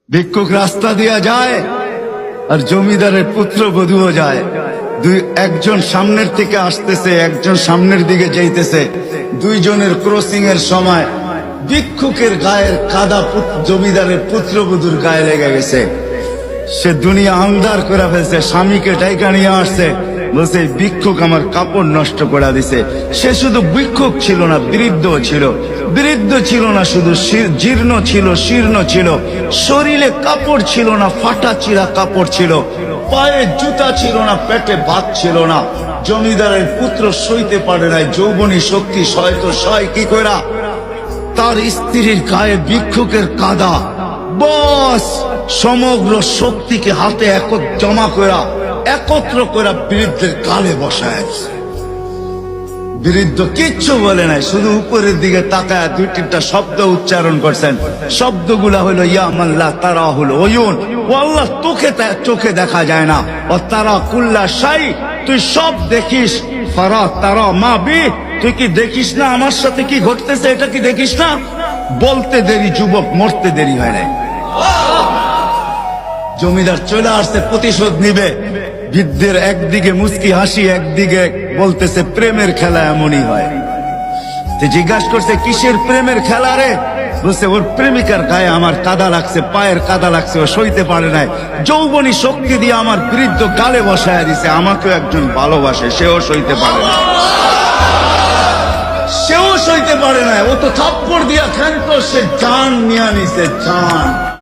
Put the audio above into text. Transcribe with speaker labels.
Speaker 1: ভিক্ষুক রাস্তা দিয়া যায় আর জমিদারের পুত্রবধূও যায়। একজন সামনের থেকে আসতেছে, একজন সামনের দিকে যাইতেছে। দুইজনের ক্রসিং এর সময় ভিক্ষুকের গায়ের কাদা জমিদারের পুত্রবধূর গায়ে লেগে গেছে। সে দুনিয়া আন্ধার করে ফেলছে, স্বামীকে ডাইকা নিয়ে আসছে, বলছে ভিক্ষুক আমার কাপড় নষ্ট করে দিছে। সে শুধু ভিক্ষুক ছিল না, বৃদ্ধ ছিল। বৃদ্ধ ছিল না শুধু, জীর্ণ ছিল, শীর্ণ ছিল। শরীরে কাপড় ছিল না, ফাটা চিরা কাপড় ছিল। পায়ে জুতা ছিল না, পেটে ভাত ছিল না। জমিদারের পুত্র সইতে পারে নাই, যৌবনী শক্তি সয়তো সয় কি কইরা তার স্ত্রীর গায়ে ভিক্ষুকের কাদা। বস সমগ্র শক্তিকে হাতে জমা করা, একত্র করা বৃদ্ধের গালে বসায়। বৃদ্ধ কিচ্ছু বলে নাই, শুধু উপরের দিকে তাকায় দুই তিনটা শব্দ উচ্চারণ করছেন। শব্দগুলা হলো ইয়া মাল্লা তারা হলো ওয়ুন, ও আল্লাহ চোখে দেখা যায় না। ও তারা কুল্লা শাই, তুই সব দেখিস। ফারা তারা মা বি, তুই কি দেখিস না আমার সাথে কি ঘটতেছে? এটা কি দেখিস না? বলতে দেরি যুবক, মরতে দেরি হয় নাই। জমিদার চলে আসছে, প্রতিশোধ নিবে। বৃদ্ধের একদিকে মুস্কি হাসি, একদিকে বলতেছে প্রেমের খেলা এমনই হয়। জিজ্ঞাসা করছে কিসের প্রেমের খেলা রে? বলছে ওর প্রেমিকার গায়ে আমার কাদা লাগছে, পায়ের কাদা লাগছে, ও সইতে পারে নাই। যৌবনী শক্তি দিয়ে আমার বৃদ্ধ গালে বসায় দিছে। আমাকেও একজন ভালোবাসে, সেও সইতে পারে না, সেও সইতে পারে না। ও তো থাপ্পড় দিয়া খেলতো, সে জান নিয়ে নিছে, জান।